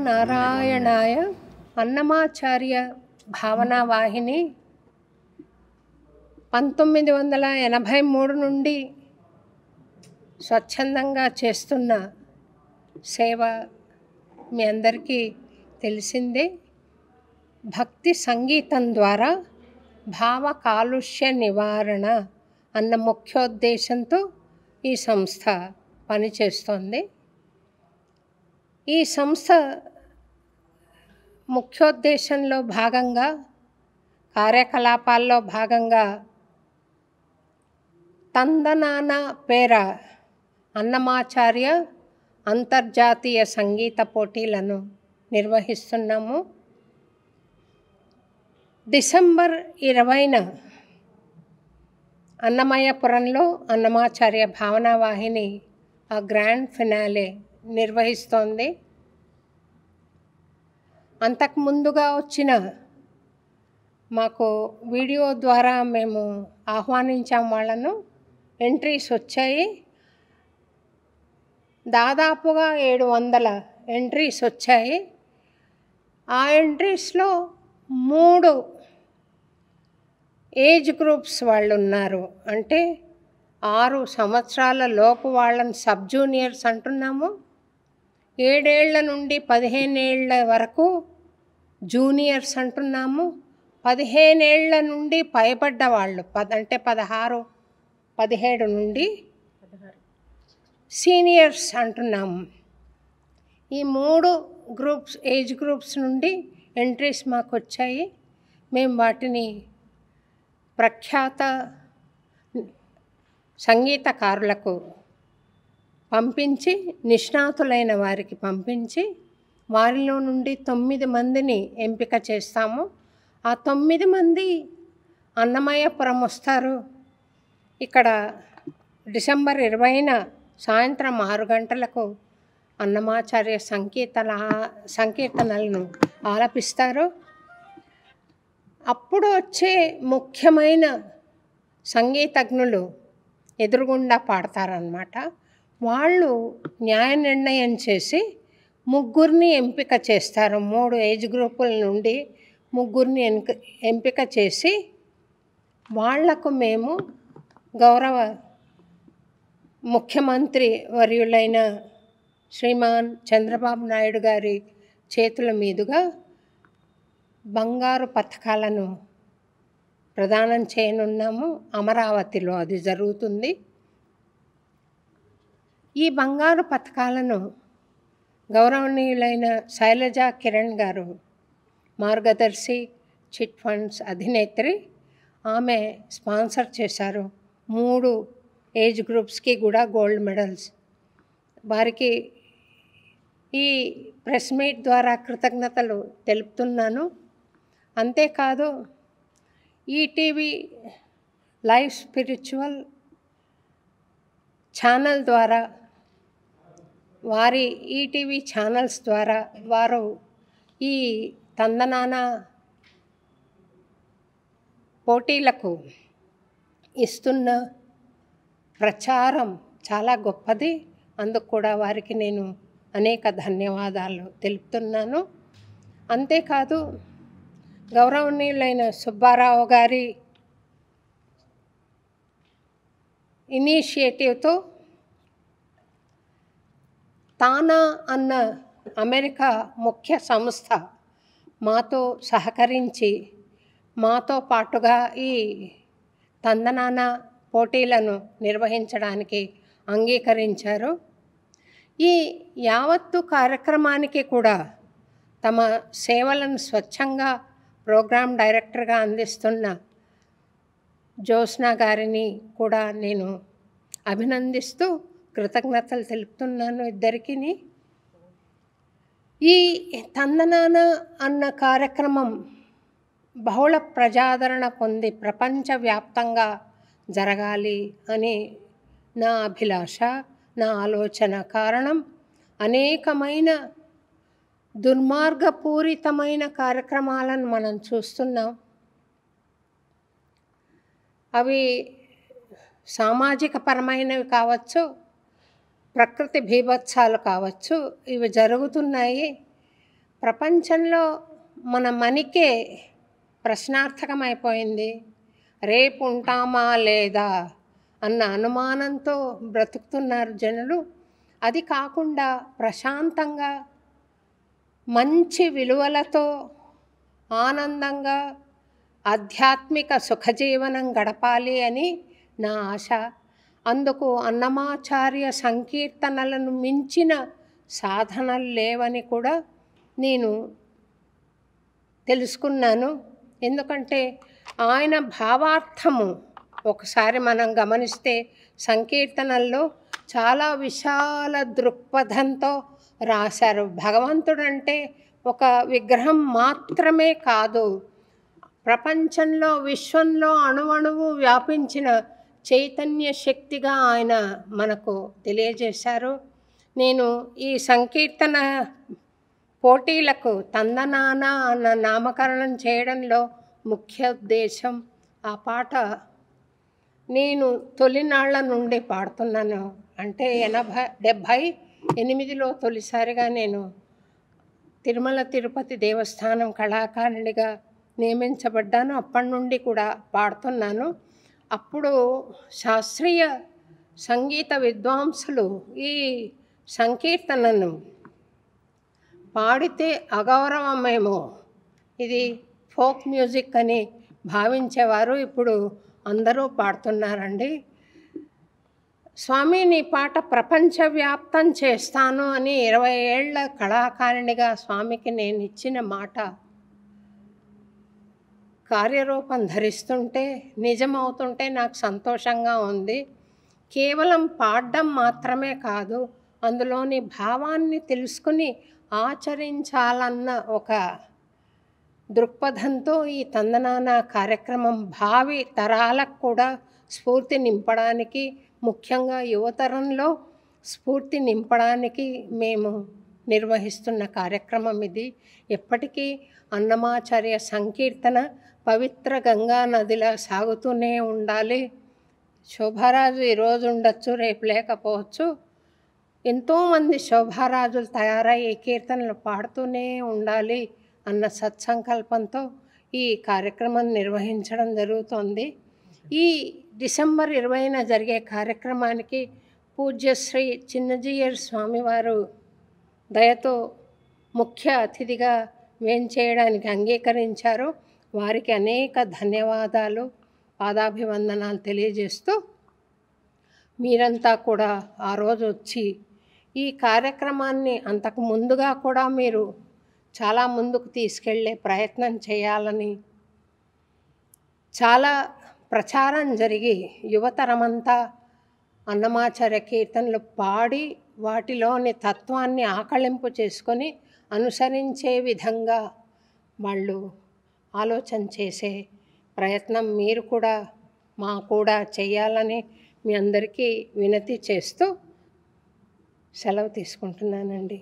నారాయణాయ అన్నమాచార్య భావనా వాహిని 1983 నుండి స్వచ్ఛందంగా చేస్తున్న సేవ మీ అందరికీ తెలిసిందే. భక్తి సంగీతం ద్వారా భావ కాలుష్య నివారణ అన్న ముఖ్యోద్దేశంతో ఈ సంస్థ పనిచేస్తోంది. ఈ సంస్థ ముఖ్యోద్దేశంలో భాగంగా, కార్యకలాపాల్లో భాగంగా తందనాన పేర అన్నమాచార్య అంతర్జాతీయ సంగీత పోటీలను నిర్వహిస్తున్నాము. డిసెంబర్ 20న అన్నమయ్యపురంలో అన్నమాచార్య భావనా వాహిని ఆ గ్రాండ్ ఫినాలే నిర్వహిస్తోంది. అంతకు ముందుగా వచ్చిన మాకు వీడియో ద్వారా మేము ఆహ్వానించాం వాళ్ళను. ఎంట్రీస్ వచ్చాయి. దాదాపుగా 700 ఎంట్రీస్ వచ్చాయి. ఆ ఎంట్రీస్లో 3 ఏజ్ గ్రూప్స్ వాళ్ళు ఉన్నారు. అంటే 6 సంవత్సరాల లోపు వాళ్ళని సబ్ జూనియర్స్ అంటున్నాము. 7 ఏళ్ల నుండి 15 ఏళ్ల వరకు జూనియర్స్ అంటున్నాము. 15 ఏళ్ల నుండి పైబడ్డ వాళ్ళు అంటే 16, 17 నుండి సీనియర్స్ అంటున్నాము. ఈ 3 గ్రూప్స్ ఏజ్ గ్రూప్స్ నుండి ఎంట్రీస్ మాకు వచ్చాయి. మేము వాటిని ప్రఖ్యాత సంగీతకారులకు పంపించి, నిష్ణాతులైన వారికి పంపించి, వారిలో నుండి 9 మందిని ఎంపిక చేస్తాము. ఆ 9 మంది అన్నమయ్యపురం వస్తారు. ఇక్కడ డిసెంబర్ 20న సాయంత్రం 6 గంటలకు అన్నమాచార్య సంకీర్తనలను ఆలపిస్తారు. అప్పుడు వచ్చే ముఖ్యమైన సంగీతజ్ఞులు ఎదురుగుండా పాడతారన్నమాట. వాళ్ళు న్యాయ నిర్ణయం చేసి 3 ఎంపిక చేస్తారు. 3 ఏజ్ గ్రూపుల నుండి 3 ఎంపిక చేసి వాళ్లకు మేము గౌరవ ముఖ్యమంత్రి వర్యులైన శ్రీమాన్ చంద్రబాబు నాయుడు గారి చేతుల మీదుగా బంగారు పతకాలను ప్రదానం చేయనున్నాము. అమరావతిలో అది జరుగుతుంది. ఈ బంగారు పతకాలను గౌరవనీయులైన శైలజా కిరణ్ గారు, మార్గదర్శి చిట్ ఫండ్స్ అధినేత్రి, ఆమె స్పాన్సర్ చేశారు. 3 ఏజ్ గ్రూప్స్కి కూడా గోల్డ్ మెడల్స్. వారికి ఈ ప్రెస్ మీట్ ద్వారా కృతజ్ఞతలు తెలుపుతున్నాను. అంతేకాదు, ఈటీవీ లైవ్ స్పిరిచువల్ ఛానల్ ద్వారా, వారి ఈటీవీ ఛానల్స్ ద్వారా వారు ఈ తందనాన పోటీలకు ఇస్తున్న ప్రచారం చాలా గొప్పది. అందుకు కూడా వారికి నేను అనేక ధన్యవాదాలు తెలుపుతున్నాను. అంతేకాదు, గౌరవనీయులైన సుబ్బారావు గారి ఇనిషియేటివ్తో తానా అన్న అమెరికా ముఖ్య సంస్థ మాతో సహకరించి మాతో పాటుగా ఈ తందనాన పోటీలను నిర్వహించడానికి అంగీకరించారు. ఈ యావత్తు కార్యక్రమానికి కూడా తమ సేవలను స్వచ్ఛంగా ప్రోగ్రామ్ డైరెక్టర్గా అందిస్తున్న జ్యోత్స్న గారిని కూడా నేను అభినందిస్తూ కృతజ్ఞతలు తెలుపుతున్నాను ఇద్దరికీ. ఈ తందనాన అన్న కార్యక్రమం బహుళ ప్రజాదరణ పొంది ప్రపంచవ్యాప్తంగా జరగాలి అని నా అభిలాష, నా ఆలోచన. కారణం, అనేకమైన దుర్మార్గపూరితమైన కార్యక్రమాలను మనం చూస్తున్నాం. అవి సామాజిక పరమైనవి కావచ్చు, ప్రకృతి బీభత్సాలు కావచ్చు, ఇవి జరుగుతున్నాయి. ప్రపంచంలో మన మనికే ప్రశ్నార్థకమైపోయింది. రేపు ఉంటామా లేదా అన్న అనుమానంతో బ్రతుకుతున్నారు జనులు. అది కాకుండా ప్రశాంతంగా మంచి విలువలతో ఆనందంగా ఆధ్యాత్మిక సుఖజీవనం గడపాలి అని నా ఆశ. అందుకు అన్నమాచార్య సంకీర్తనలను మించిన సాధనలు లేవని కూడా నేను తెలుసుకున్నాను. ఎందుకంటే ఆయన భావార్థము ఒకసారి మనం గమనిస్తే సంకీర్తనల్లో చాలా విశాల దృక్పథంతో రాశారు. భగవంతుడంటే ఒక విగ్రహం మాత్రమే కాదు, ప్రపంచంలో విశ్వంలో అణువణువు వ్యాపించిన చైతన్య శక్తిగా ఆయన మనకు తెలియజేశారు. నేను ఈ సంకీర్తన పోటీలకు తందనాన అన్న నామకరణం చేయడంలో ముఖ్య ఉద్దేశం, ఆ పాట నేను తొలినాళ్ల నుండి పాడుతున్నాను. అంటే 78లో తొలిసారిగా నేను తిరుమల తిరుపతి దేవస్థానం కళాకారునిగా నియమించబడ్డాను. అప్పటి నుండి కూడా పాడుతున్నాను. అప్పుడు శాస్త్రీయ సంగీత విద్వాంసులు ఈ సంకీర్తనను పాడితే అగౌరవమేమో, ఇది ఫోక్ మ్యూజిక్ అని భావించేవారు. ఇప్పుడు అందరూ పాడుతున్నారండి. స్వామి, నీ పాట ప్రపంచవ్యాప్తం చేస్తాను అని 20 ఏళ్ల కళాకారిణిగా స్వామికి నేను ఇచ్చిన మాట కార్యరూపం ధరిస్తుంటే, నిజమవుతుంటే నాకు సంతోషంగా ఉంది. కేవలం పాడడం మాత్రమే కాదు, అందులోని భావాన్ని తెలుసుకుని ఆచరించాలన్న ఒక దృక్పథంతో ఈ తందనాన కార్యక్రమం భావి తరాలకు కూడా స్ఫూర్తి నింపడానికి, ముఖ్యంగా యువతరంలో స్ఫూర్తి నింపడానికి మేము నిర్వహిస్తున్న కార్యక్రమం ఇది. ఎప్పటికీ అన్నమాచార్య సంకీర్తన పవిత్ర గంగా నదిలా సాగుతూనే ఉండాలి. శోభారాజు ఈరోజు ఉండొచ్చు, రేపు లేకపోవచ్చు. ఎంతోమంది శోభారాజులు తయారై ఈ కీర్తనలు పాడుతూనే ఉండాలి అన్న సత్సంకల్పంతో ఈ కార్యక్రమం నిర్వహించడం జరుగుతోంది. ఈ డిసెంబర్ 20న జరిగే కార్యక్రమానికి పూజ్యశ్రీ చిన్నజీయర్ స్వామివారు దయతో ముఖ్య అతిథిగా వేంచేయడానికి అంగీకరించారు. వారికి అనేక ధన్యవాదాలు, పాదాభివందనాలు తెలియజేస్తూ, మీరంతా కూడా ఆ రోజు వచ్చి ఈ కార్యక్రమాన్ని అంతకు ముందుగా కూడా మీరు చాలా ముందుకు తీసుకెళ్లే ప్రయత్నం చేయాలని, చాలా ప్రచారం జరిగి యువతరమంతా అన్నమాచార్య కీర్తనలు పాడి వాటిలోని తత్వాన్ని ఆకళింపు చేసుకొని అనుసరించే విధంగా వాళ్ళు ఆలోచన చేసే ప్రయత్నం మీరు కూడా మా కూడా చేయాలని మీ అందరికీ వినతి చేస్తూ సెలవు తీసుకుంటున్నానండి.